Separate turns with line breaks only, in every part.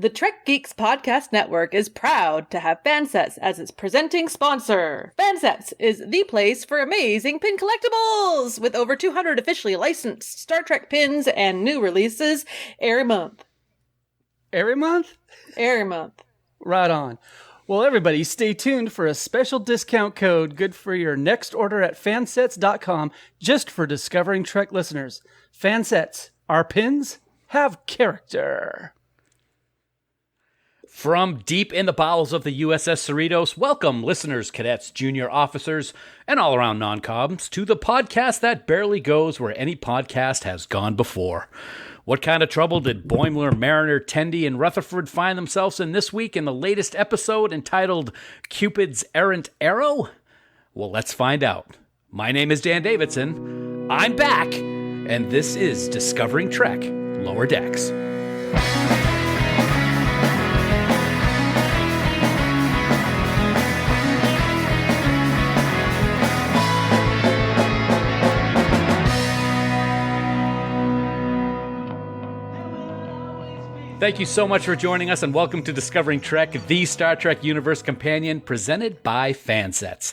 The Trek Geeks Podcast Network is proud to have Fansets as its presenting sponsor. Fansets is the place for amazing pin collectibles, with over 200 officially licensed Star Trek pins and new releases every month.
Every month?
Every month.
Right on. Well, everybody, stay tuned for a special discount code good for your next order at fansets.com, just for Discovering Trek listeners. Fansets, our pins have character.
From deep in the bowels of the USS Cerritos, welcome listeners, cadets, junior officers, and all-around non-coms to the podcast that barely goes where any podcast has gone before. What kind of trouble did Boimler, Mariner, Tendi, and Rutherford find themselves in this week in the latest episode entitled Cupid's Errant Arrow? Well, let's find out. My name is Dan Davidson. I'm back, and this is Discovering Trek Lower Decks. Thank you so much for joining us, and welcome to Discovering Trek, the Star Trek Universe Companion, presented by Fansets.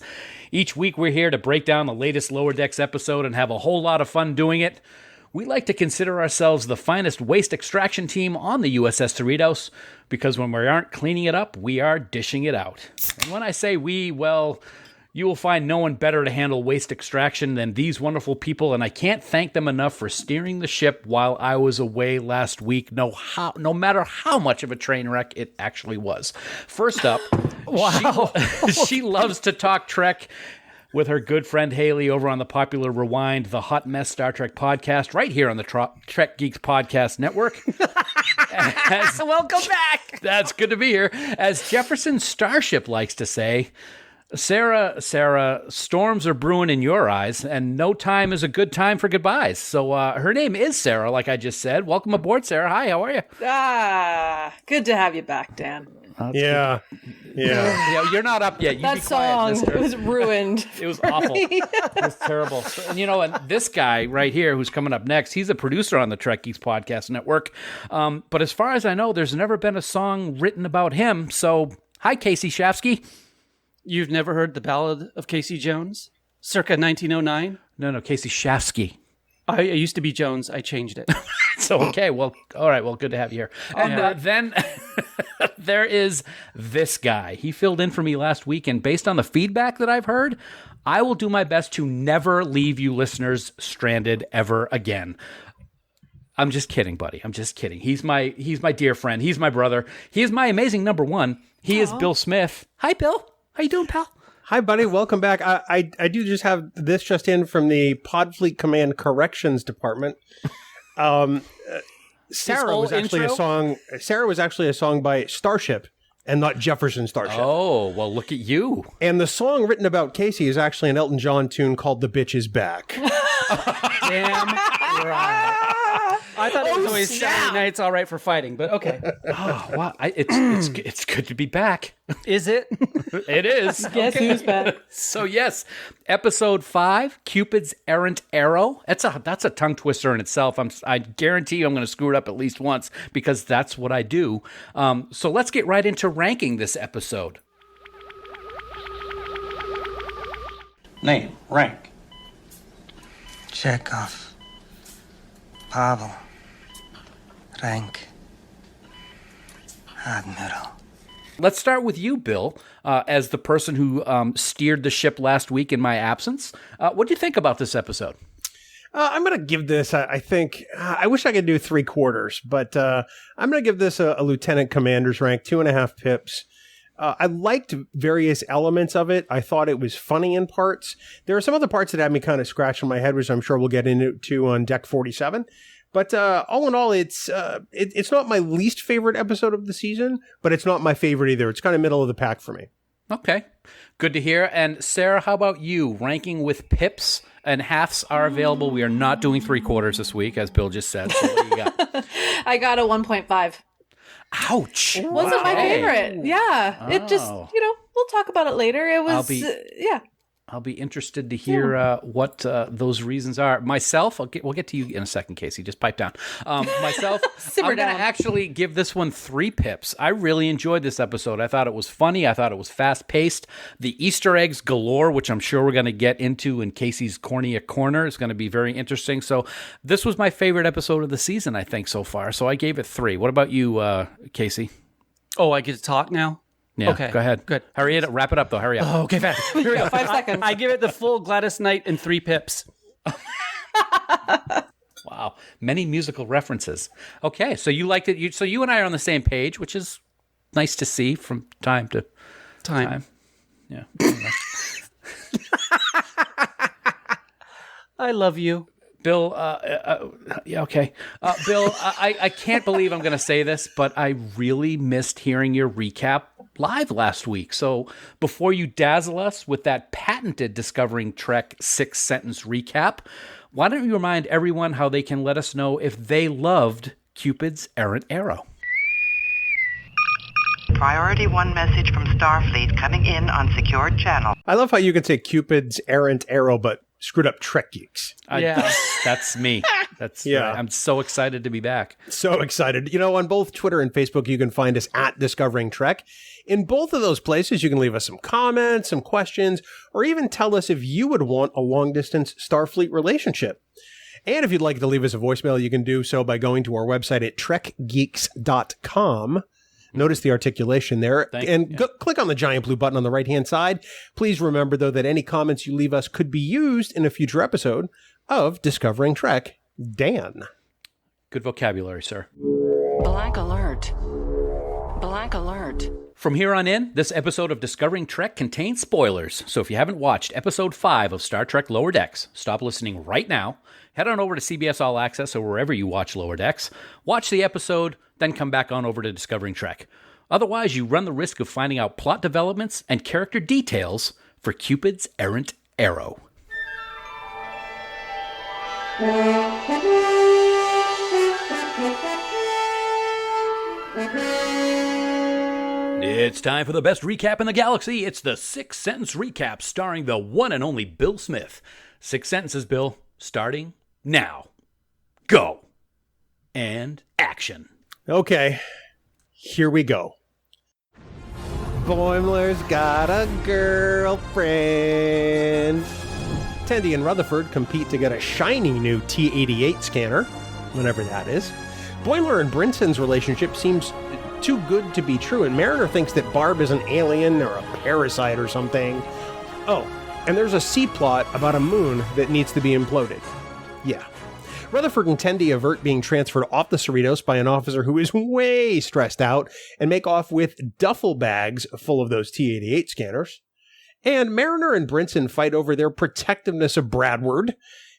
Each week we're here to break down the latest Lower Decks episode and have a whole lot of fun doing it. We like to consider ourselves the finest waste extraction team on the USS Cerritos, because when we aren't cleaning it up, we are dishing it out. And when I say we, well, you will find no one better to handle waste extraction than these wonderful people, and I can't thank them enough for steering the ship while I was away last week, no matter how much of a train wreck it actually was. First up,
Wow.
she loves to talk Trek with her good friend Haley over on the popular Rewind, the Hot Mess Star Trek podcast, right here on the Trek Geeks Podcast Network.
Welcome back.
That's good to be here. As Jefferson Starship likes to say, Sara, storms are brewing in your eyes, and no time is a good time for goodbyes. So her name is Sara, like I just said. Welcome aboard, Sara. Hi, how are you?
Good to have you back, Dan.
Yeah.
You're not up yet. You
That
be quiet,
song
mister.
was ruined.
It was awful. It was terrible. And and this guy right here who's coming up next, he's a producer on the Trek Geeks Podcast Network. But as far as I know, there's never been a song written about him. So, hi, Casey Shafsky.
You've never heard the Ballad of Casey Jones? Circa 1909?
No, Casey Shafsky.
I used to be Jones. I changed it.
So, okay. Well, all right. Well, good to have you here. And then there is this guy. He filled in for me last week, and based on the feedback that I've heard, I will do my best to never leave you listeners stranded ever again. I'm just kidding, buddy. I'm just kidding. He's my dear friend. He's my brother. He is my amazing number one. He is Bill Smith. Hi, Bill. How you doing, pal?
Hi, buddy. Welcome back. I do just have this just in from the Podfleet Command Corrections Department. Sara was actually a song by Starship and not Jefferson Starship.
Oh, well, look at you.
And the song written about Casey is actually an Elton John tune called "The Bitch Is Back."
Damn right. I thought it was always Saturday nights all right for fighting, but okay.
Oh, wow. It's good to be back.
Is it?
It is.
Guess who's back?
So yes, episode 5, Cupid's Errant Arrow. That's a tongue twister in itself. I guarantee you I'm going to screw it up at least once because that's what I do. So let's get right into ranking this episode.
Name, rank.
Chekhov. Pavel. Rank. Admiral.
Let's start with you, Bill, as the person who steered the ship last week in my absence. What do you think about this episode?
I'm going to give this, I think, I wish I could do 3/4, but I'm going to give this a lieutenant commander's rank, 2.5 pips. I liked various elements of it. I thought it was funny in parts. There are some other parts that had me kind of scratching my head, which I'm sure we'll get into on Deck 47. But all in all, it's not my least favorite episode of the season, but it's not my favorite either. It's kind of middle of the pack for me.
Okay, good to hear. And Sara, how about you? Ranking with pips and halves are available. We are not doing 3/4 this week, as Bill just said. So what do you got?
I got a 1.5.
Ouch.
Wasn't my favorite. Yeah. It just, we'll talk about it later. It was, yeah.
I'll be interested to hear what those reasons are. Myself, we'll get to you in a second, Kasey. Just pipe down. Myself, I'm going to actually give this one 3 pips. I really enjoyed this episode. I thought it was funny. I thought it was fast-paced. The Easter eggs galore, which I'm sure we're going to get into in Kasey's Cornea Corner, is going to be very interesting. So this was my favorite episode of the season, I think, so far. So I gave it 3. What about you, Kasey?
Oh, I get to talk now?
Yeah,
okay.
Go ahead.
Good.
Hurry it up. Wrap it up, though. Hurry up.
Oh, okay, fast. Here we go.
5 seconds.
I give it the full Gladys Knight and 3 pips.
Wow. Many musical references. Okay, so you liked it. So you and I are on the same page, which is nice to see from time to time. Yeah.
I love you.
Bill, yeah, okay. Bill, I can't believe I'm going to say this, but I really missed hearing your recap live last week. So before you dazzle us with that patented Discovering Trek 6-sentence recap, why don't you remind everyone how they can let us know if they loved Cupid's errant arrow?
Priority 1 message from Starfleet coming in on secured channel.
I love how you can say Cupid's errant arrow, but screwed up Trek geeks.
Yeah.
That's me. That's
Yeah.
right. I'm so excited to be back.
So excited. You know, on both Twitter and Facebook, you can find us at Discovering Trek. In both of those places, you can leave us some comments, some questions, or even tell us if you would want a long-distance Starfleet relationship. And if you'd like to leave us a voicemail, you can do so by going to our website at trekgeeks.com. Notice the articulation there. Click on the giant blue button on the right-hand side. Please remember, though, that any comments you leave us could be used in a future episode of Discovering Trek. Dan.
Good vocabulary, sir.
Blank alert. Blank alert.
From here on in, this episode of Discovering Trek contains spoilers. So if you haven't watched episode 5 of Star Trek Lower Decks, stop listening right now. Head on over to CBS All Access or wherever you watch Lower Decks. Watch the episode, then come back on over to Discovering Trek. Otherwise, you run the risk of finding out plot developments and character details for Cupid's errant arrow. It's time for the best recap in the galaxy. It's the 6-sentence recap starring the one and only Bill Smith. 6 sentences, Bill, starting now. Go. And action.
Okay, here we go. Boimler's got a girlfriend. Tendi and Rutherford compete to get a shiny new T-88 scanner, whenever that is. Boimler and Brinson's relationship seems too good to be true, and Mariner thinks that Barb is an alien or a parasite or something. Oh, and there's a C-plot about a moon that needs to be imploded. Yeah. Rutherford and Tendi avert being transferred off the Cerritos by an officer who is way stressed out and make off with duffel bags full of those T-88 scanners. And Mariner and Brinson fight over their protectiveness of Bradward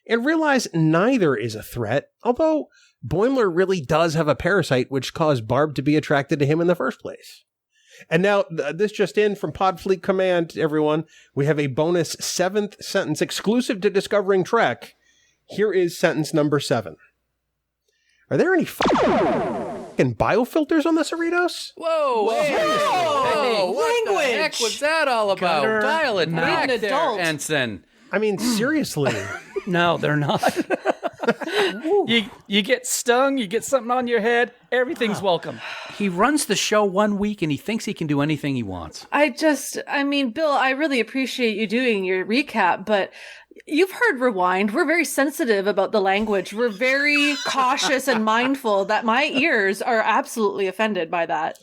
and realize neither is a threat, although Boimler really does have a parasite which caused Barb to be attracted to him in the first place. And now, this just in from Podfleet Command, everyone, we have a bonus 7th sentence exclusive to Discovering Trek. Here is sentence number 7. Are there any fucking biofilters on the Cerritos?
Whoa!
Whoa!
What the heck was that all about?
Cutter.
Dial it back
an
there,
adult.
Ensign.
I mean, seriously.
No, they're not. You get stung, you get something on your head, everything's welcome.
He runs the show 1 week and he thinks he can do anything he wants.
I mean, Bill, I really appreciate you doing your recap, but you've heard Rewind. We're very sensitive about the language. We're very cautious and mindful that my ears are absolutely offended by that.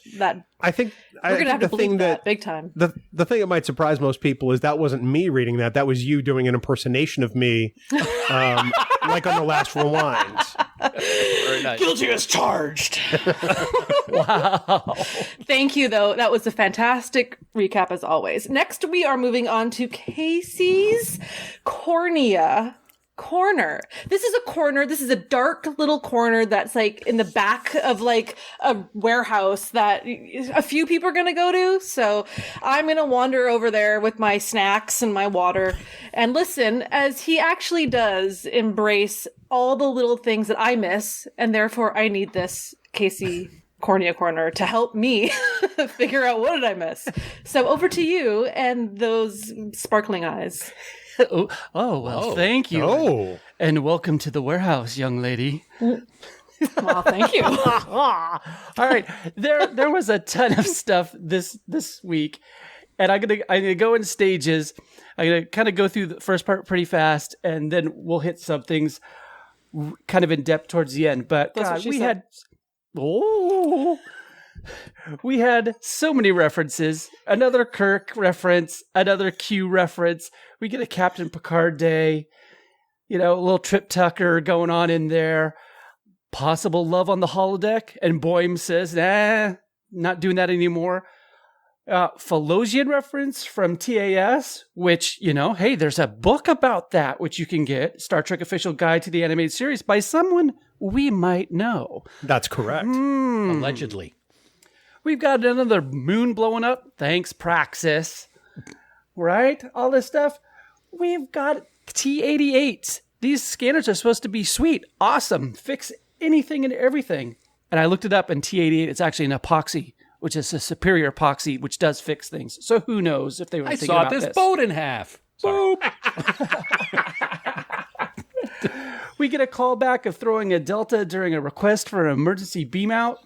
I think
We're going to have to believe that big time.
The thing that might surprise most people is that wasn't me reading that. That was you doing an impersonation of me, like on the last Rewind.
Very nice.
Guilty as charged. Wow.
Thank you, though. That was a fantastic recap, as always. Next, we are moving on to Kasey's Cornea Corner. This is a corner. This is a dark little corner that's like in the back of like a warehouse that a few people are going to go to. So I'm going to wander over there with my snacks and my water and listen as he actually does embrace all the little things that I miss. And therefore I need this. Kasey, Cornea Corner to help me figure out what did I miss. So over to you and those sparkling eyes.
Well, thank you.
Oh.
And welcome to the warehouse, young lady.
Well, thank you.
All right. There was a ton of stuff this week. And I'm gonna go in stages. I'm gonna kind of go through the first part pretty fast, and then we'll hit some things kind of in depth towards the end. But God, we had so many references. Another Kirk reference, another Q reference. We get a Captain Picard day. A little Trip Tucker going on in there. Possible love on the holodeck, and Boim says, "Nah, not doing that anymore." Phalosian reference from TAS, which, hey, there's a book about that, which you can get, Star Trek Official Guide to the Animated Series, by someone we might know.
That's correct.
Allegedly.
We've got another moon blowing up. Thanks, Praxis. Right? All this stuff. We've got T-88s. These scanners are supposed to be sweet, awesome, fix anything and everything. And I looked it up, and T-88 is actually an epoxy, which is a superior epoxy, which does fix things. So who knows if they were thinking about this.
I saw this boat in half. Boop.
We get a callback of throwing a Delta during a request for an emergency beam out.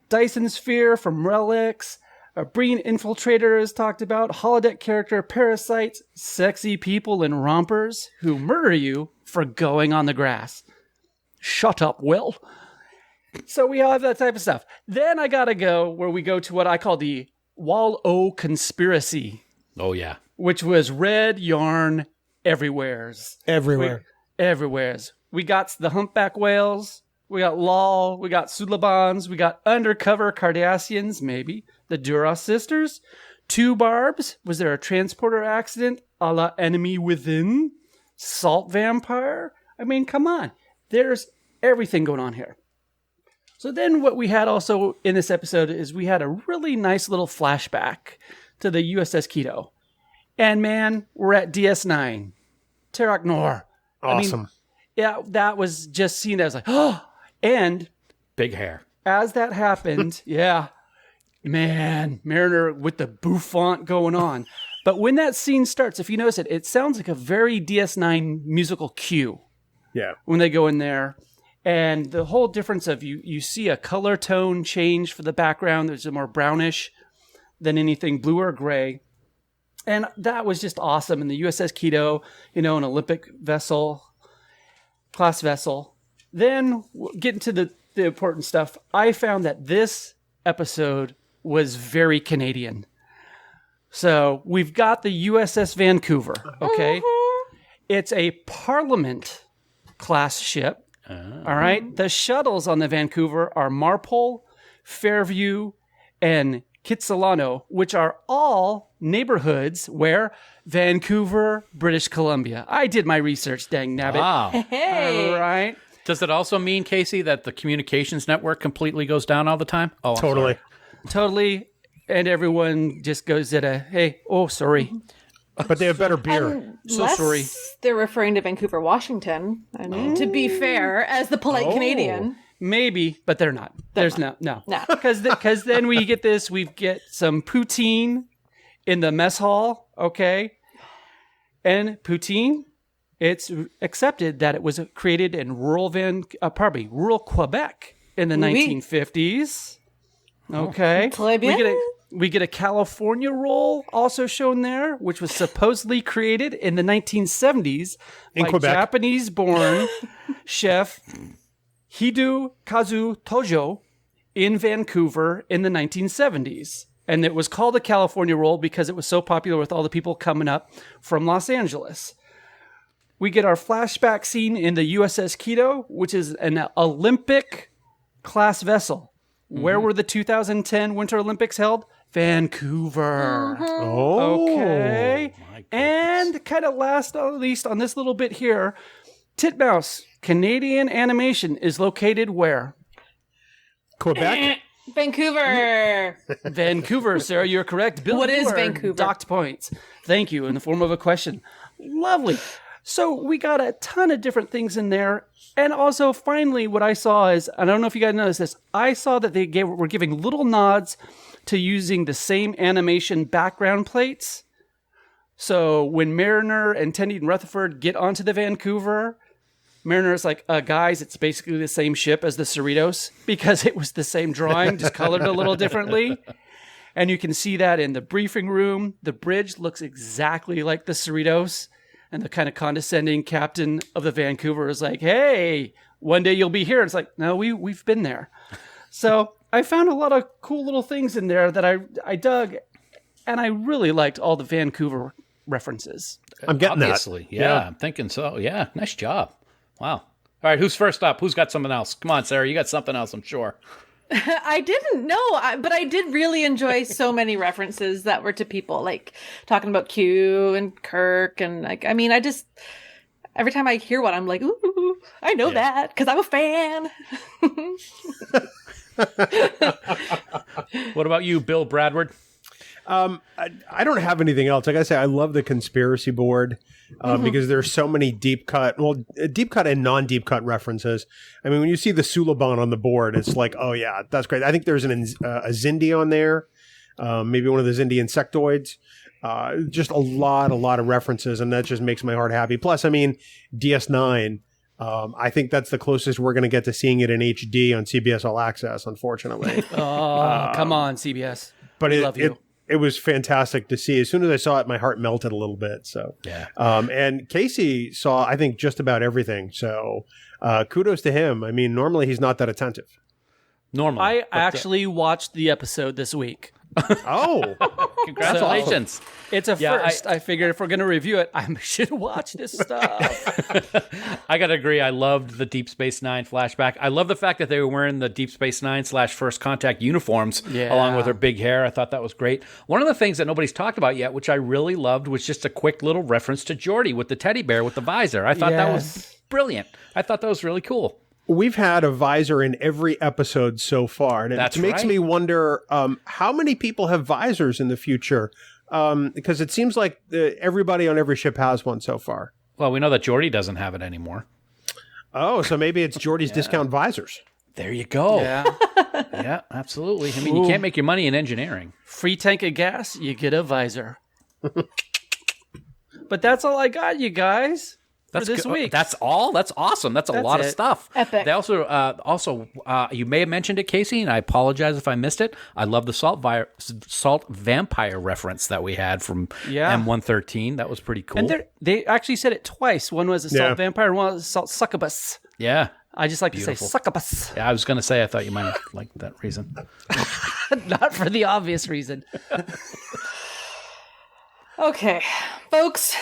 Dyson Sphere from Relics. A Breen Infiltrator is talked about. Holodeck character, parasites, sexy people and rompers who murder you for going on the grass. Shut up, Will. So we all have that type of stuff. Then I gotta go where we go to what I call the Wall-O conspiracy.
Oh, yeah.
Which was red yarn everywheres. Everywheres. We got the humpback whales. We got Lol. We got Sulabans. We got undercover Cardassians, maybe. The Duras sisters. 2 Barbs. Was there a transporter accident a la Enemy Within? Salt vampire? I mean, come on. There's everything going on here. So then what we had also in this episode is we had a really nice little flashback to the USS Keto. And man, we're at DS9. Terok Nor.
Awesome.
That was just seen as like, oh, and
big hair.
As that happened, yeah, man, Mariner with the bouffant going on. But when that scene starts, if you notice it sounds like a very DS9 musical cue.
Yeah.
When they go in there. And the whole difference of you see a color tone change for the background. There's a more brownish than anything blue or gray. And that was just awesome. And the USS Keto, an Olympic vessel, class vessel. Then getting to the important stuff, I found that this episode was very Canadian. So we've got the USS Vancouver, okay? It's a Parliament class ship. All right. The shuttles on the Vancouver are Marpole, Fairview, and Kitsilano, which are all neighborhoods where Vancouver, British Columbia. I did my research, dang nabbit.
Wow.
Hey.
All right.
Does it also mean, Kasey, that the communications network completely goes down all the time? Oh,
Totally.
Totally. And everyone just goes at sorry.
But they have better beer.
Sorry.
They're referring to Vancouver, Washington. I mean, to be fair, as the polite Canadian.
Maybe, but they're not. There's no. Because then we get this. We get some poutine in the mess hall, okay? And poutine, it's accepted that it was created in rural Quebec in the 1950s. Okay. We get a California roll also shown there, which was supposedly created in the 1970s
in
by
Quebec.
Japanese-born chef Hidu Kazu Tojo in Vancouver in the 1970s. And it was called a California roll because it was so popular with all the people coming up from Los Angeles. We get our flashback scene in the USS Keto, which is an Olympic-class vessel. Where were the 2010 Winter Olympics held? Vancouver.
Oh.
Okay. And kind of last but not least on this little bit here, Titmouse, Canadian animation is located where?
Quebec?
Vancouver.
Vancouver, Sarah, you're correct. Billy,
What is
you are
Vancouver?
Docked points. Thank you, in the form of a question. Lovely. So we got a ton of different things in there. And also, finally, what I saw is, I don't know if you guys noticed this, I saw that they were giving little nods to using the same animation background plates. So when Mariner and Tendi and Rutherford get onto the Vancouver, Mariner's like, guys, it's basically the same ship as the Cerritos, because it was the same drawing, just colored a little differently. And you can see that in the briefing room. The bridge looks exactly like the Cerritos. And the kind of condescending captain of the Vancouver is like, hey, one day you'll be here. And it's like, no, we've been there. So I found a lot of cool little things in there that I dug. And I really liked all the Vancouver references.
I'm getting
Obviously,
that.
Yeah, I'm thinking so. Yeah, nice job. Wow. All right, who's first up? Who's got something else? Come on, Sarah, you got something else, I'm sure.
I didn't know, but I did really enjoy so many references that were to people, like talking about Q and Kirk, and like, I mean, I just, every time I hear one, I'm like, ooh, I know that, because I'm a fan.
What about you, Bill Bradward?
I don't have anything else. Like I say, I love the conspiracy board because there's so many deep cut and non-deep cut references. I mean, when you see the Suliban on the board, it's like, oh yeah, that's great. I think there's a Zindi on there, maybe one of the Zindi insectoids. Just a lot of references, and that just makes my heart happy. Plus, I mean, DS9. I think that's the closest we're going to get to seeing it in HD on CBS All Access, unfortunately.
Oh, come on, CBS.
But
Love you.
It was fantastic to see. As soon as I saw it, my heart melted a little bit. So,
yeah.
And Kasey saw, I think, just about everything. So, kudos to him. I mean, normally he's not that attentive.
Normally.
I actually watched the episode this week.
Oh,
congratulations.
So, it's a first. I figured if we're going to review it, I should watch this stuff.
I got to agree. I loved the Deep Space Nine flashback. I love the fact that they were wearing the Deep Space Nine / First Contact uniforms along with their big hair. I thought that was great. One of the things that nobody's talked about yet, which I really loved, was just a quick little reference to Geordi with the teddy bear with the visor. I thought that was brilliant. I thought that was really cool.
We've had a visor in every episode so far, and it makes me wonder how many people have visors in the future, because it seems like everybody on every ship has one so far.
Well, we know that Geordi doesn't have it anymore.
Oh, so maybe it's Geordi's discount visors.
There you go.
Yeah.
Yeah, absolutely. I mean, you can't make your money in engineering.
Free tank of gas, you get a visor. But that's all I got, you guys.
That's
this week.
That's all. That's awesome. That's a lot of stuff.
Epic.
They also, you may have mentioned it, Kasey, and I apologize if I missed it. I love the salt vampire reference that we had from M113. That was pretty cool.
And they actually said it twice. One was a salt vampire, and one was a salt succubus.
Yeah.
I just like to say succubus.
Yeah, I was going to say I thought you might have liked that reason.
Not for the obvious reason.
Okay, folks,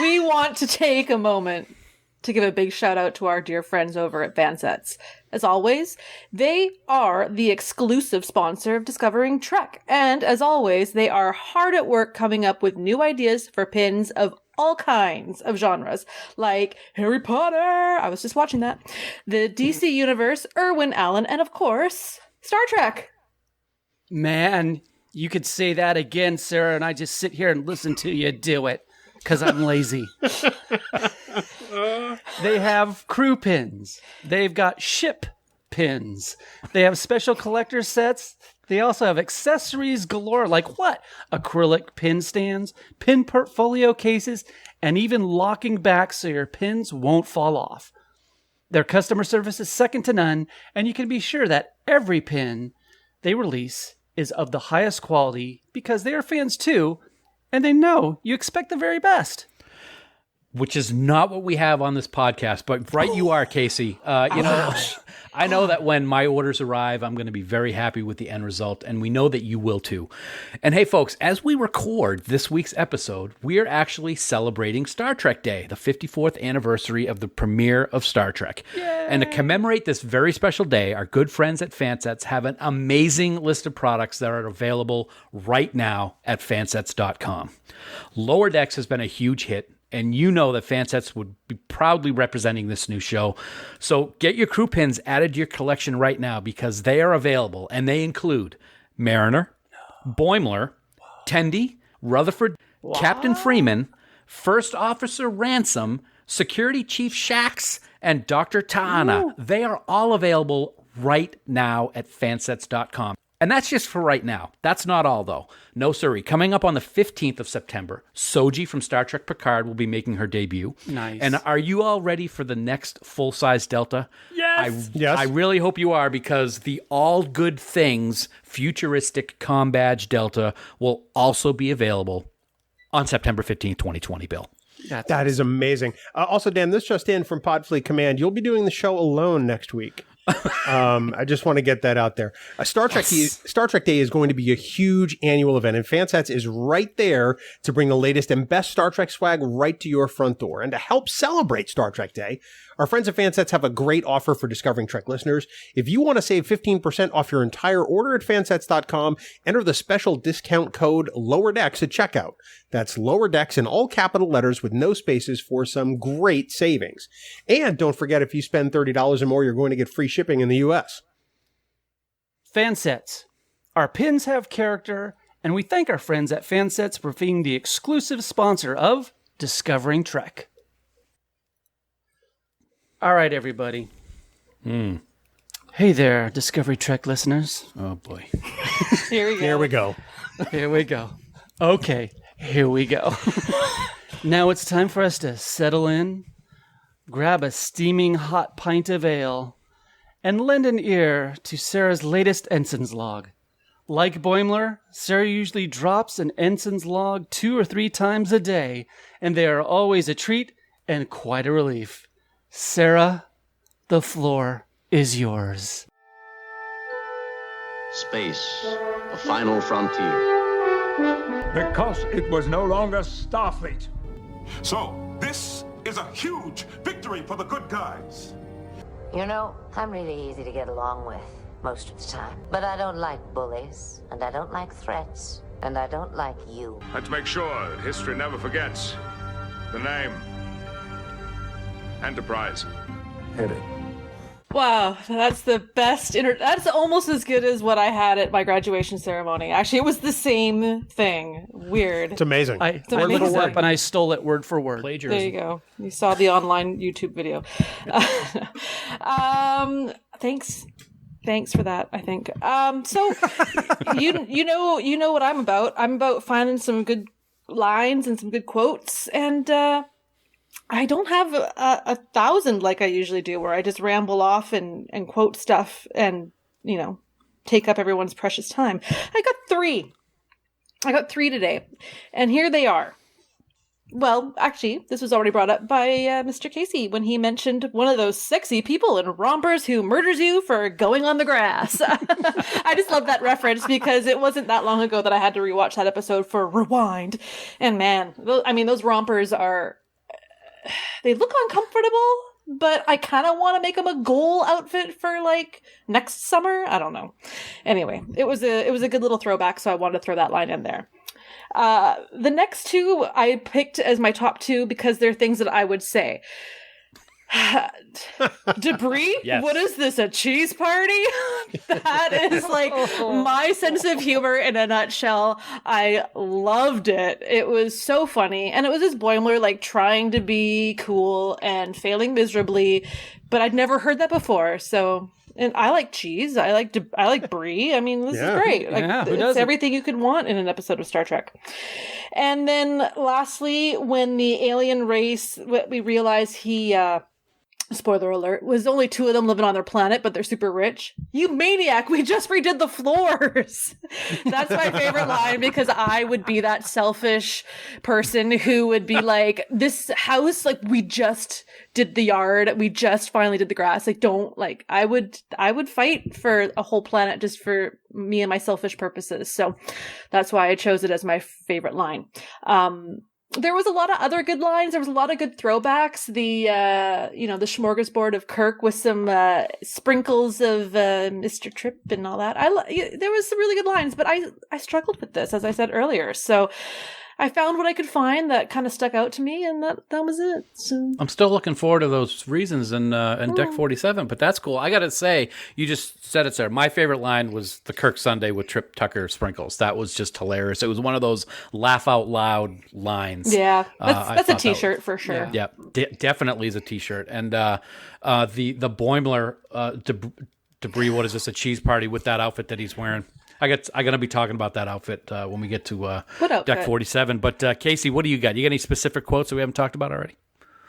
we want to take a moment to give a big shout out to our dear friends over at Fansets. As always, they are the exclusive sponsor of Discovering Trek. And as always, they are hard at work coming up with new ideas for pins of all kinds of genres, like Harry Potter, I was just watching that, the DC Universe, Irwin Allen, and of course, Star Trek.
Man, you could say that again, Sarah, and I just sit here and listen to you do it, because I'm lazy. They have crew pins. They've got ship pins. They have special collector sets. They also have accessories galore, like what? Acrylic pin stands, pin portfolio cases, and even locking back so your pins won't fall off. Their customer service is second to none, and you can be sure that every pin they release is of the highest quality because they are fans too, and they know you expect the very best.
Which is not what we have on this podcast, but right you are, Kasey. I know that when my orders arrive, I'm going to be very happy with the end result, and we know that you will too. And hey, folks, as we record this week's episode, we are actually celebrating Star Trek Day, the 54th anniversary of the premiere of Star Trek. Yay! And to commemorate this very special day, our good friends at Fansets have an amazing list of products that are available right now at fansets.com. Lower Decks has been a huge hit, and you know that Fansets would be proudly representing this new show. So get your crew pins added to your collection right now because they are available, and they include Mariner, Boimler, Tendi, Rutherford, Captain Freeman, First Officer Ransom, Security Chief Shax, and Dr. Ta'ana. They are all available right now at fansets.com. And that's just for right now. That's not all, though. No, sirree. Coming up on the 15th of September, Soji from Star Trek Picard will be making her debut.
Nice.
And are you all ready for the next full-size Delta?
Yes!
Yes.
I really hope you are, because the All Good Things futuristic comm badge Delta will also be available on September 15th, 2020, Bill.
That is amazing. Also, Dan, this just in from Podfleet Command. You'll be doing the show alone next week. I just want to get that out there. Star Trek Day is going to be a huge annual event, and Fansets is right there to bring the latest and best Star Trek swag right to your front door. And to help celebrate Star Trek Day, our friends at Fansets have a great offer for Discovering Trek listeners. If you want to save 15% off your entire order at fansets.com, enter the special discount code LOWERDECKS at checkout. That's LOWERDECKS in all capital letters with no spaces for some great savings. And don't forget, if you spend $30 or more, you're going to get free shipping in the U.S.
Fansets. Our pins have character, and we thank our friends at Fansets for being the exclusive sponsor of Discovering Trek. All right, everybody. Hey there, Discovery Trek listeners.
Oh, boy.
Here we go.
Here we go.
Here we go. Okay, here we go. Now it's time for us to settle in, grab a steaming hot pint of ale, and lend an ear to Sarah's latest ensign's log. Like Boimler, Sara usually drops an ensign's log 2 or 3 times a day, and they are always a treat and quite a relief. Sara, the floor is yours.
Space, the final frontier.
Because it was no longer Starfleet.
So, this is a huge victory for the good guys.
You know, I'm really easy to get along with most of the time. But I don't like bullies, and I don't like threats, and I don't like you.
And to make sure that history never forgets, the name Enterprise.
Hit it.
Wow, that's the best. That's almost as good as what I had at my graduation ceremony. Actually, it was the same thing. Weird.
It's amazing.
I looked it up and I stole it word for word.
Plagiarism.
There you go. You saw the online YouTube video. Thanks for that, I think. So you know what I'm about. I'm about finding some good lines and some good quotes, and I don't have a 1,000 like I usually do, where I just ramble off and quote stuff and, take up everyone's precious time. I got 3. I got 3 today, and here they are. Well, actually, this was already brought up by Mr. Kasey when he mentioned one of those sexy people in rompers who murders you for going on the grass. I just love that reference because it wasn't that long ago that I had to rewatch that episode for Rewind. And man, those rompers they look uncomfortable, but I kind of want to make them a goal outfit for next summer. I don't know. Anyway, it was a good little throwback, so I wanted to throw that line in there. The next 2 I picked as my top 2 because they're things that I would say. Debris?
Yes.
What is this, a cheese party? That is my sense of humor in a nutshell. I loved it. It was so funny. And it was just Boimler trying to be cool and failing miserably, but I'd never heard that before. So, and I like cheese. I like brie. This is great. It's everything you could want in an episode of Star Trek. And then lastly, when the alien race, we realize he, spoiler alert, was only 2 of them living on their planet, but they're super rich. You maniac, we just redid the floors. That's my favorite line, because I would be that selfish person who would be like, this house, we just did the yard, we just finally did the grass. I would fight for a whole planet just for me and my selfish purposes. So that's why I chose it as my favorite line. There was a lot of other good lines. There was a lot of good throwbacks. The smorgasbord of Kirk with some sprinkles of Mr. Trip and all that. There was some really good lines, but I struggled with this, as I said earlier. So I found what I could find that kind of stuck out to me, and that was it. So
I'm still looking forward to those reasons in Deck 47, but that's cool. I got to say, you just said it, Sarah. My favorite line was the Kirk Sunday with Trip Tucker sprinkles. That was just hilarious. It was one of those laugh out loud lines.
Yeah, that's a T-shirt for sure.
Yeah, definitely is a T-shirt. And the Boimler debris. What is this? A cheese party with that outfit that he's wearing. I'm going to be talking about that outfit when we get to Deck 47. But Kasey, what do you got? You got any specific quotes that we haven't talked about already?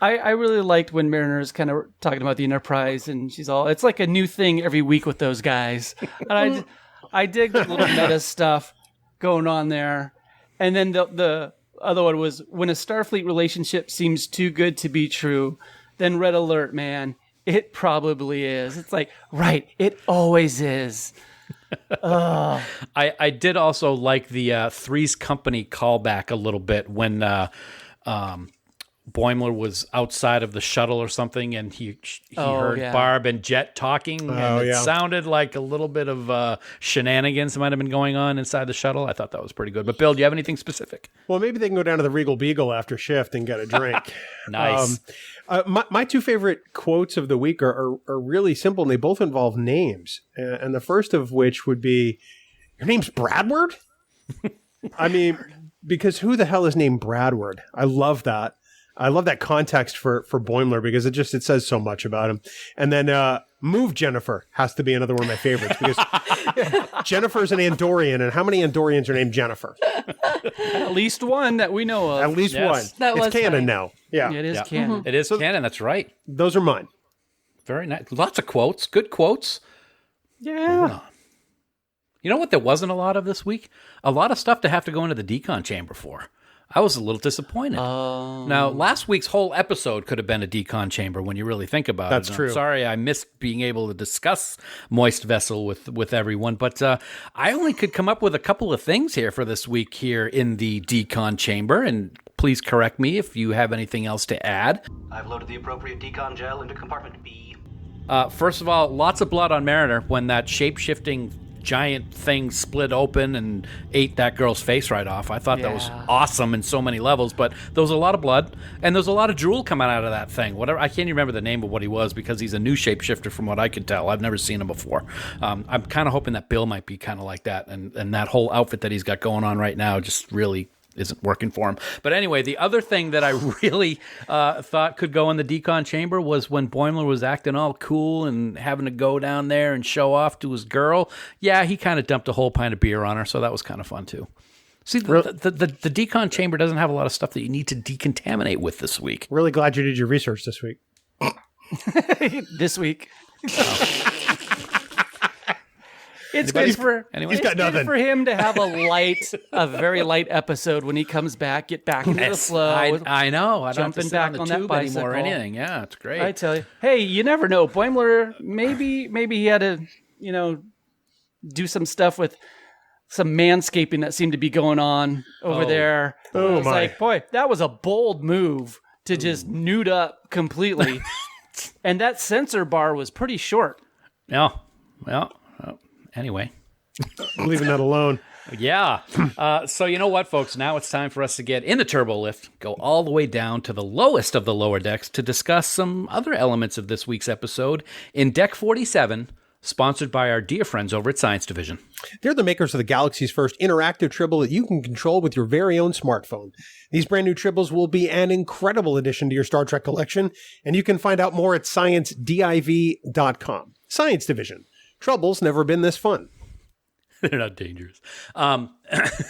I really liked when Mariner's kind of talking about the Enterprise, and she's all, it's like a new thing every week with those guys. And I dig the little meta stuff going on there. And then the other one was, when a Starfleet relationship seems too good to be true, then red alert, man. It probably is. It's like, right, it always is.
I did also like the Three's Company callback a little bit when Boimler was outside of the shuttle or something, and he heard Barb and Jet talking, and it sounded like a little bit of shenanigans might have been going on inside the shuttle. I thought that was pretty good. But Bill, do you have anything specific?
Well, maybe they can go down to the Regal Beagle after shift and get a drink.
Nice.
My two favorite quotes of the week are really simple, and they both involve names. And the first of which would be, "Your name's Bradward?" I mean, because who the hell is named Bradward? I love that. I love that context for Boimler, because it says so much about him. And then "Move, Jennifer" has to be another one of my favorites, because Jennifer's an Andorian, and how many Andorians are named Jennifer?
At least one that we know of.
At least one. It's canon now. Yeah.
It is canon.
It is canon, that's right.
Those are mine.
Very nice. Lots of quotes. Good quotes.
Yeah.
You know what there wasn't a lot of this week? A lot of stuff to have to go into the decon chamber for. I was a little disappointed. Now, last week's whole episode could have been a decon chamber when you really think about it.
That's true.
I'm sorry I missed being able to discuss Moist Vessel with everyone, but I only could come up with a couple of things here for this week here in the decon chamber, and please correct me if you have anything else to add.
I've loaded the appropriate decon gel into compartment B.
First of all, lots of blood on Mariner when that shape-shifting giant thing split open and ate that girl's face right off. I thought that was awesome in so many levels, but there was a lot of blood, and there was a lot of drool coming out of that thing. Whatever, I can't even remember the name of what he was, because he's a new shapeshifter from what I could tell. I've never seen him before. I'm kind of hoping that Bill might be kind of like that, and that whole outfit that he's got going on right now just really isn't working for him. But anyway, the other thing that I really thought could go in the decon chamber was when Boimler was acting all cool and having to go down there and show off to his girl. Yeah, he kind of dumped a whole pint of beer on her, so that was kind of fun too. See, the decon chamber doesn't have a lot of stuff that you need to decontaminate with this week.
Really glad you did your research this week.
This week. It's
Anybody?
good for
He's got nothing.
for him to have a very light episode when he comes back, get back into the flow.
I know. I don't have to sit
back
on
on
the
that
tube anymore or
bicycle.
anything. Yeah, it's great.
I tell you, hey, you never know. Boimler, maybe he had to, do some stuff with some manscaping that seemed to be going on over there.
Oh,
it's
my.
like, boy, that was a bold move to just nude up completely. And that sensor bar was pretty short.
Yeah. Well, anyway.
Leaving that alone.
Yeah. So you know what, folks? Now it's time for us to get in the turbo lift, go all the way down to the lowest of the lower decks to discuss some other elements of this week's episode in Deck 47, sponsored by our dear friends over at Science Division.
They're the makers of the galaxy's first interactive tribble that you can control with your very own smartphone. These brand new tribbles will be an incredible addition to your Star Trek collection, and you can find out more at sciencediv.com. Science Division. Trouble's never been this fun.
They're not dangerous.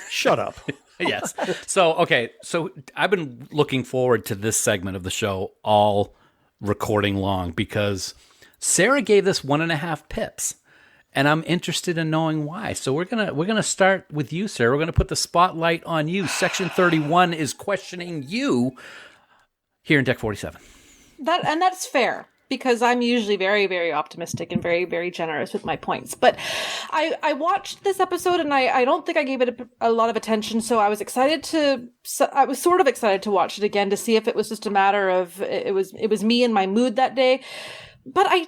Shut up.
Yes. So I've been looking forward to this segment of the show all recording long, because Sara gave this 1.5 pips, and I'm interested in knowing why. So we're gonna start with you, Sara. We're gonna put the spotlight on you. Section 31 is questioning you here in Deck 47.
That's fair, because I'm usually very, very optimistic and very, very generous with my points. But I watched this episode, and I don't think I gave it a lot of attention, so I was sort of excited to watch it again to see if it was just a matter of it was me and my mood that day. But I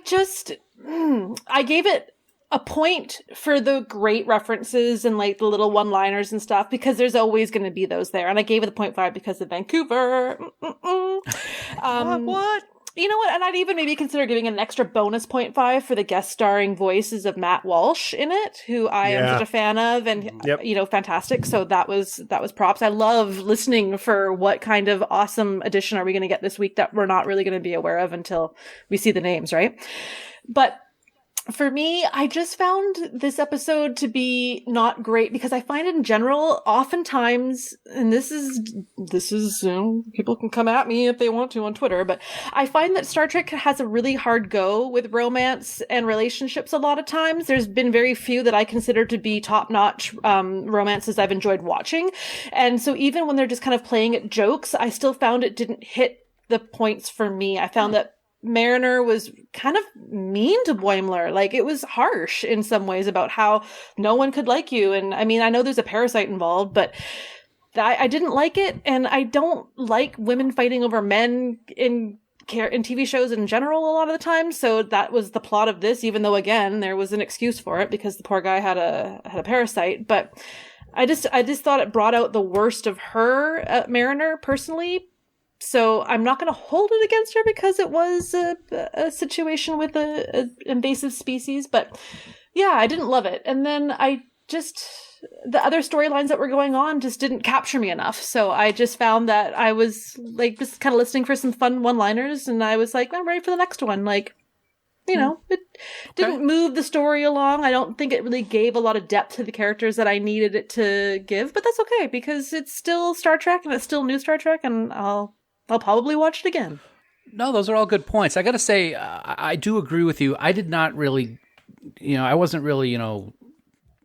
gave it a point for the great references and like the little one-liners and stuff, because there's always going to be those there. And I gave it a 0.5 because of Vancouver.
What?
You know what? And I'd even maybe consider giving an extra bonus 0.5 for the guest starring voices of Matt Walsh in it, who I am such a fan of, and you know, fantastic. So that was props. I love listening for what kind of awesome addition are we going to get this week that we're not really going to be aware of until we see the names, right? But for me, I just found this episode to be not great because I find in general, oftentimes, and this is, you know, people can come at me if they want to on Twitter, but I find that Star Trek has a really hard go with romance and relationships a lot of times. There's been very few that I consider to be top-notch romances I've enjoyed watching. And so even when they're just kind of playing at jokes, I still found it didn't hit the points for me. I found that Mariner was kind of mean to Boimler. Like, it was harsh in some ways about how no one could like you. And I mean, I know there's a parasite involved, but I didn't like it. And I don't like women fighting over men in TV shows in general a lot of the time. So that was the plot of this, even though, again, there was an excuse for it because the poor guy had a parasite. But I just thought it brought out the worst of her, Mariner, personally. So I'm not going to hold it against her because it was a situation with a invasive species. But yeah, I didn't love it. And then the other storylines that were going on just didn't capture me enough. So I just found that I was like just kind of listening for some fun one-liners, and I was like, I'm ready for the next one. Like, you know, it didn't move the story along. I don't think it really gave a lot of depth to the characters that I needed it to give, but that's okay because it's still Star Trek and it's still new Star Trek, and I'll probably watch it again.
No, those are all good points. I got to say, I do agree with you. I did not really, I wasn't really,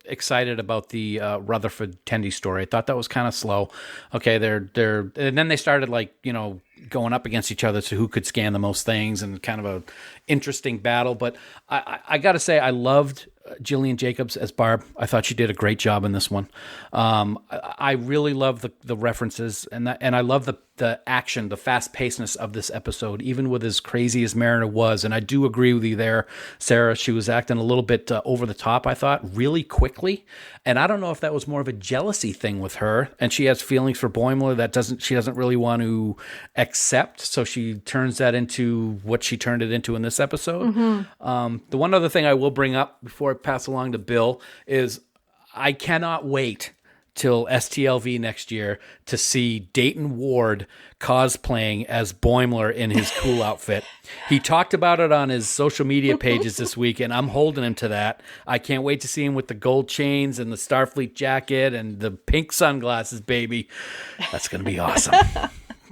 excited about the Rutherford Tendi story. I thought that was kind of slow. Okay, they're and then they started going up against each other to who could scan the most things, and kind of a interesting battle. But I got to say, I loved Gillian Jacobs as Barb. I thought she did a great job in this one. I really love the references, and I love the action, the fast pacedness of this episode, even with as crazy as Mariner was. And I do agree with you there, Sarah. She was acting a little bit over the top, I thought, really quickly. And I don't know if that was more of a jealousy thing with her, and she has feelings for Boimler that she doesn't really want to accept. So she turns that into what she turned it into in this episode. Mm-hmm. The one other thing I will bring up before I pass along to Bill is I cannot wait till STLV next year to see Dayton Ward cosplaying as Boimler in his cool outfit. He talked about it on his social media pages this week, and I'm holding him to that. I can't wait to see him with the gold chains and the Starfleet jacket and the pink sunglasses, baby. That's going to be awesome.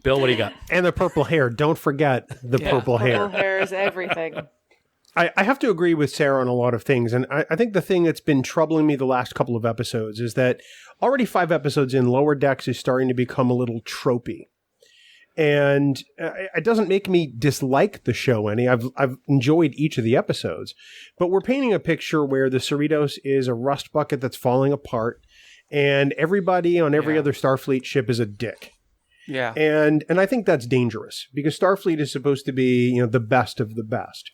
Bill, what do you got?
And the purple hair. Don't forget the purple hair.
Purple hair is everything.
I have to agree with Sarah on a lot of things. And I think the thing that's been troubling me the last couple of episodes is that already 5 episodes in, Lower Decks is starting to become a little tropey. And it doesn't make me dislike the show any. I've enjoyed each of the episodes. But we're painting a picture where the Cerritos is a rust bucket that's falling apart, and everybody on every other Starfleet ship is a dick.
Yeah.
And I think that's dangerous because Starfleet is supposed to be, the best of the best.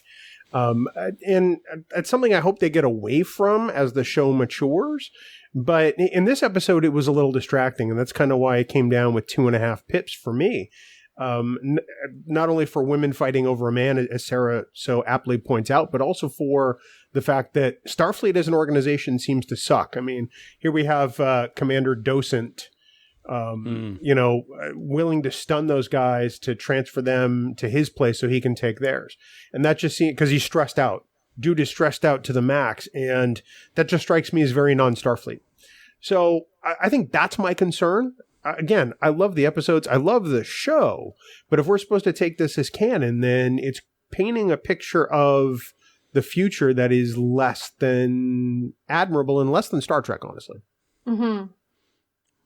And it's something I hope they get away from as the show matures. But in this episode, it was a little distracting, and that's kind of why it came down with 2.5 pips for me. Not only for women fighting over a man, as Sarah so aptly points out, but also for the fact that Starfleet as an organization seems to suck. I mean, here we have Commander Docent, willing to stun those guys to transfer them to his place so he can take theirs. And that just seems, because he's stressed out. Dude is stressed out to the max, and that just strikes me as very non-Starfleet. So I think that's my concern. Again, I love the episodes. I love the show. But if we're supposed to take this as canon, then it's painting a picture of the future that is less than admirable and less than Star Trek, honestly.
Mm-hmm.
What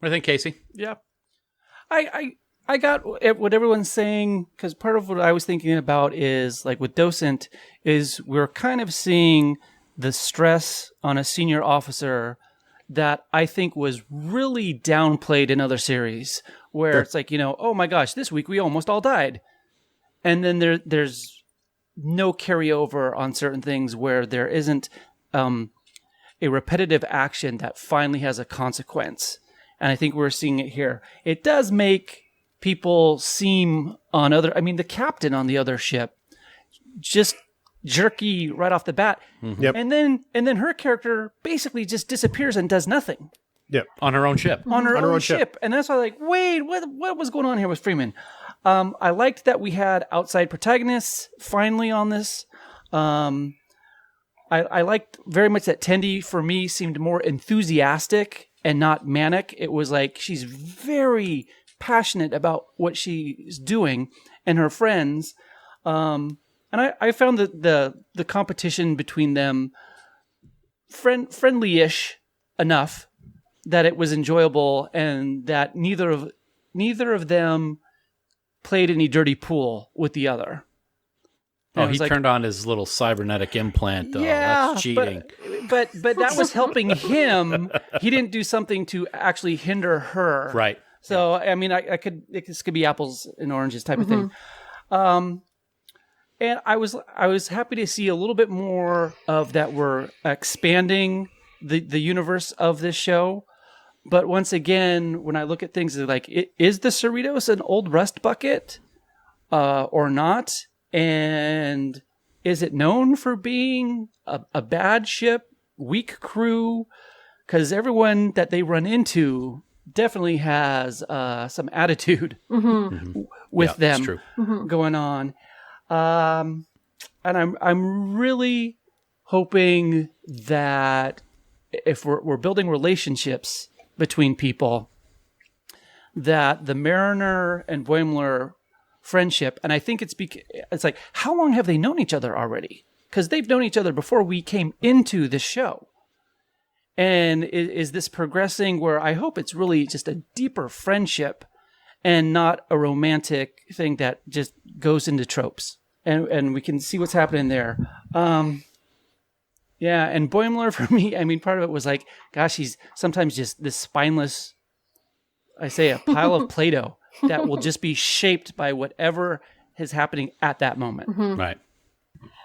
do you think, Kasey?
Yeah. I got what everyone's saying, because part of what I was thinking about is, like, with Docent, is we're kind of seeing the stress on a senior officer that I think was really downplayed in other series, where it's like, oh my gosh, this week we almost all died. And then there's no carryover on certain things where there isn't a repetitive action that finally has a consequence. And I think we're seeing it here. It does make people seem the captain on the other ship, just jerky right off the bat.
Mm-hmm.
Yep.
And then her character basically just disappears and does nothing.
Yep.
On her own ship.
On her own ship. And that's why like, wait, what was going on here with Freeman? I liked that we had outside protagonists finally on this. I liked very much that Tendi, for me, seemed more enthusiastic and not manic. It was like she's very passionate about what she's doing and her friends. And I found the competition between them friendly-ish enough that it was enjoyable, and that neither of them played any dirty pool with the other.
Oh, he turned on his little cybernetic implant, though.
Yeah,
that's cheating.
But that was helping him. He didn't do something to actually hinder her.
Right.
So, I mean, this could be apples and oranges type of thing. And I was happy to see a little bit more of that. We're expanding the universe of this show. But once again, when I look at things, like, is the Cerritos an old rust bucket or not? And is it known for being a bad ship, weak crew? Because everyone that they run into definitely has some attitude with them going on. And I'm really hoping that if we're building relationships between people, that the Mariner and Boimler friendship, and I think it's like, how long have they known each other already? Because they've known each other before we came into the show. And is this progressing where I hope it's really just a deeper friendship and not a romantic thing that just goes into tropes? And we can see what's happening there. Yeah, and Boimler, for me, I mean, part of it was like, gosh, he's sometimes just this spineless, I say, a pile of Play-Doh that will just be shaped by whatever is happening at that moment.
Right.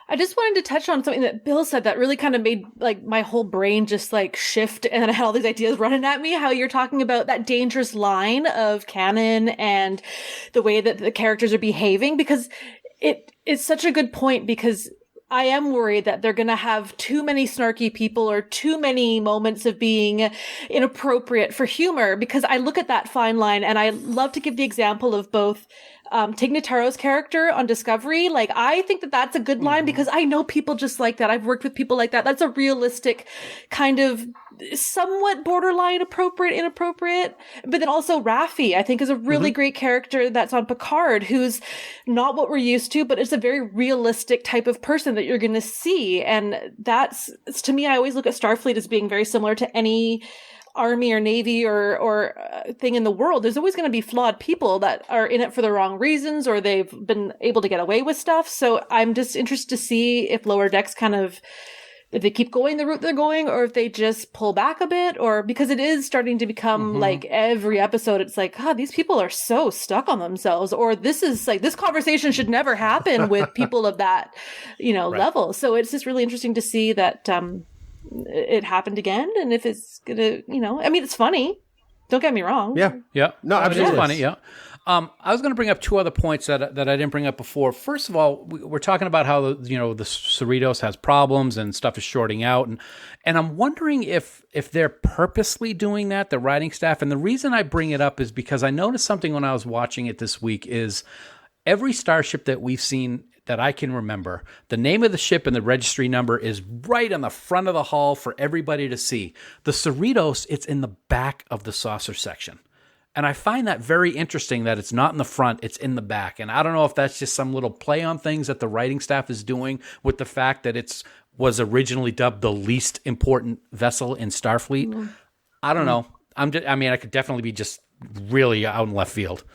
I just wanted to touch on something that Bill said that really kind of made like my whole brain just like shift, and then I had all these ideas running at me. How you're talking about that dangerous line of canon and the way that the characters are behaving, because it's such a good point, because I am worried that they're going to have too many snarky people or too many moments of being inappropriate for humor, because I look at that fine line, and I love to give the example of both Tig Notaro's character on Discovery. Like, I think that that's a good line because I know people just like that. I've worked with people like that. That's a realistic kind of somewhat borderline inappropriate. But then also Raffi, I think, is a really great character that's on Picard, who's not what we're used to, but it's a very realistic type of person that you're going to see. And that's, to me, I always look at Starfleet as being very similar to any Army or Navy or thing in the world. There's always going to be flawed people that are in it for the wrong reasons, or they've been able to get away with stuff. So I'm just interested to see if Lower Decks if they keep going the route they're going, or if they just pull back a bit, or because it is starting to become like every episode, it's like, God, these people are so stuck on themselves, or this is like, this conversation should never happen with people of that, level. So it's just really interesting to see that, it happened again, and if it's gonna, I mean, it's funny. Don't get me wrong.
Yeah.
No, absolutely.
It is funny. Yeah. I was going to bring up two other points that I didn't bring up before. First of all, we're talking about how the Cerritos has problems and stuff is shorting out, and I'm wondering if they're purposely doing that, the writing staff. And the reason I bring it up is because I noticed something when I was watching it this week. Is every starship that we've seen that I can remember, the name of the ship and the registry number is right on the front of the hull for everybody to see. The Cerritos, it's in the back of the saucer section. And I find that very interesting that it's not in the front, it's in the back. And I don't know if that's just some little play on things that the writing staff is doing with the fact that it was originally dubbed the least important vessel in Starfleet. I don't know. I could definitely be just really out in left field.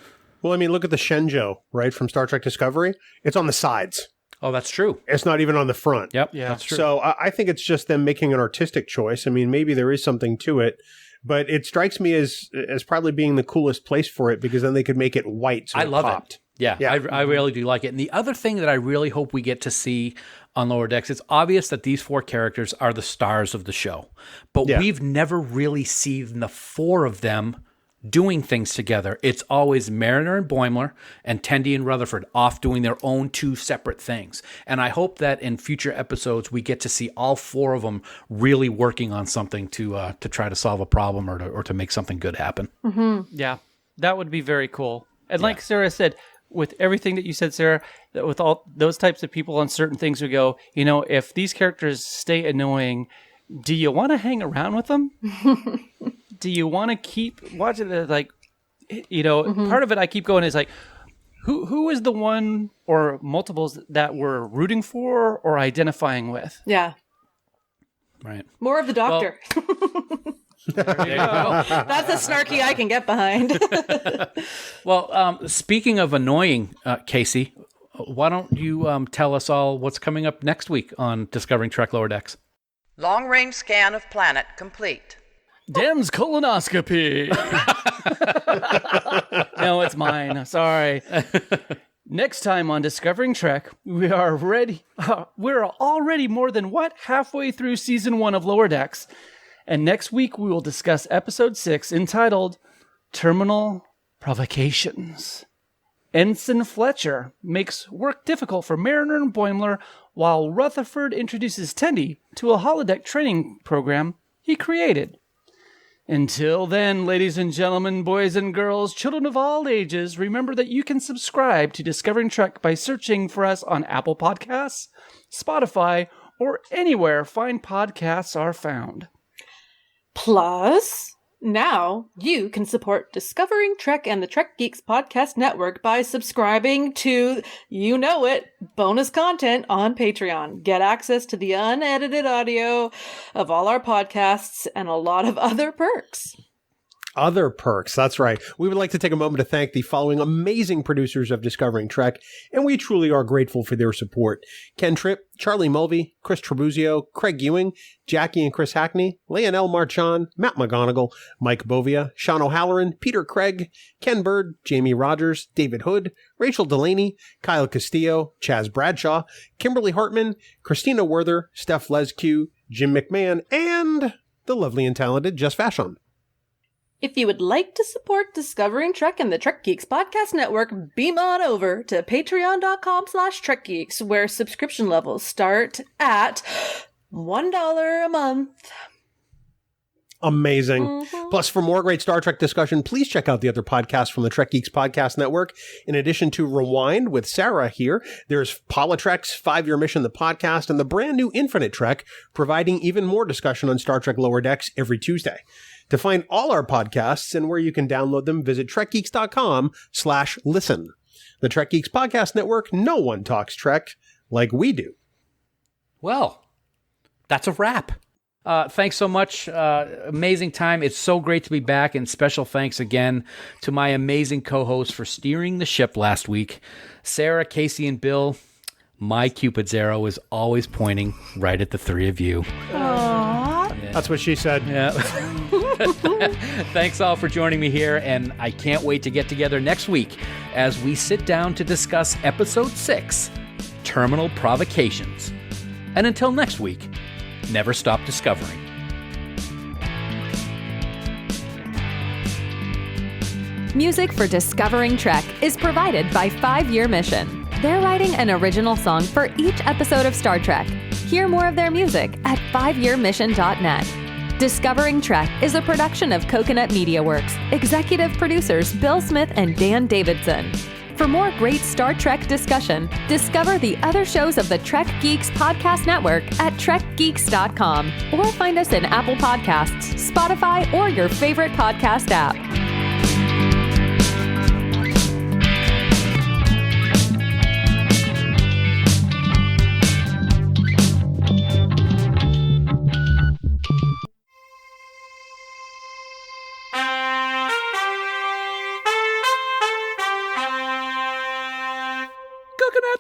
Well, I mean, look at the Shenzhou, right, from Star Trek Discovery. It's on the sides.
Oh, that's true.
It's not even on the front.
Yep, yeah, that's true.
So I think it's just them making an artistic choice. I mean, maybe there is something to it, but it strikes me as probably being the coolest place for it, because then they could make it white. So
I love
popped.
it. Yeah, I really do like it. And the other thing that I really hope we get to see on Lower Decks, it's obvious that these 4 characters are the stars of the show, but we've never really seen the 4 of them doing things together. It's always Mariner and Boimler and Tendi and Rutherford off doing their own 2 separate things. And I hope that in future episodes, we get to see all 4 of them really working on something to try to solve a problem or to make something good happen.
Mm-hmm.
Yeah, that would be very cool. And like Sarah said, with everything that you said, Sarah, that with all those types of people on certain things, we go, if these characters stay annoying, do you want to hang around with them? Do you want to keep watching it? Part of it I keep going is like, who is the one or multiples that we're rooting for or identifying with?
Yeah.
Right.
More of the Doctor.
There you go.
That's a snarky I can get behind.
Well, speaking of annoying, Kasey, why don't you tell us all what's coming up next week on Discovering Trek Lower Decks?
Long-range scan of planet complete.
Dan's colonoscopy. No, it's mine. Sorry. Next time on Discovering Trek, we're already more than halfway through season 1 of Lower Decks. And next week we will discuss episode 6 entitled Terminal Provocations. Ensign Fletcher makes work difficult for Mariner and Boimler while Rutherford introduces Tendi to a holodeck training program he created. Until then, ladies and gentlemen, boys and girls, children of all ages, remember that you can subscribe to Discovering Trek by searching for us on Apple Podcasts, Spotify, or anywhere fine podcasts are found.
Plus, now you can support Discovering Trek and the Trek Geeks Podcast Network by subscribing to, bonus content on Patreon. Get access to the unedited audio of all our podcasts and a lot of other perks.
Other perks, that's right. We would like to take a moment to thank the following amazing producers of Discovering Trek, and we truly are grateful for their support. Ken Tripp, Charlie Mulvey, Chris Trebuzio, Craig Ewing, Jackie and Chris Hackney, Leonel Marchand, Matt McGonigal, Mike Bovia, Sean O'Halloran, Peter Craig, Ken Bird, Jamie Rogers, David Hood, Rachel Delaney, Kyle Castillo, Chaz Bradshaw, Kimberly Hartman, Christina Werther, Steph Lescue, Jim McMahon, and the lovely and talented Jess Vashon.
If you would like to support Discovering Trek and the Trek Geeks Podcast Network, beam on over to patreon.com/trekgeeks, where subscription levels start at $1 a month.
Amazing.
Mm-hmm.
Plus, for more great Star Trek discussion, please check out the other podcasts from the Trek Geeks Podcast Network. In addition to Rewind with Sara here, there's Politrek's 5-Year Mission, the podcast, and the brand new Infinite Trek, providing even more discussion on Star Trek Lower Decks every Tuesday. To find all our podcasts and where you can download them, visit trekgeeks.com/listen. The Trek Geeks Podcast Network, no one talks Trek like we do.
Well, that's a wrap. Thanks so much. Amazing time. It's so great to be back, and special thanks again to my amazing co-hosts for steering the ship last week. Sara, Kasey, and Bill, my Cupid's arrow is always pointing right at the 3 of you.
Aww.
Yeah.
That's what she said.
Yeah. Thanks all for joining me here, and I can't wait to get together next week as we sit down to discuss Episode 6, Terminal Provocations. And until next week, never stop discovering.
Music for Discovering Trek is provided by 5-Year Mission. They're writing an original song for each episode of Star Trek. Hear more of their music at 5yearmission.net. Discovering Trek is a production of Coconut Media Works. Executive producers Bill Smith and Dan Davidson. For more great Star Trek discussion, discover the other shows of the Trek Geeks Podcast Network at trekgeeks.com or find us in Apple Podcasts, Spotify, or your favorite podcast app.
Coconut.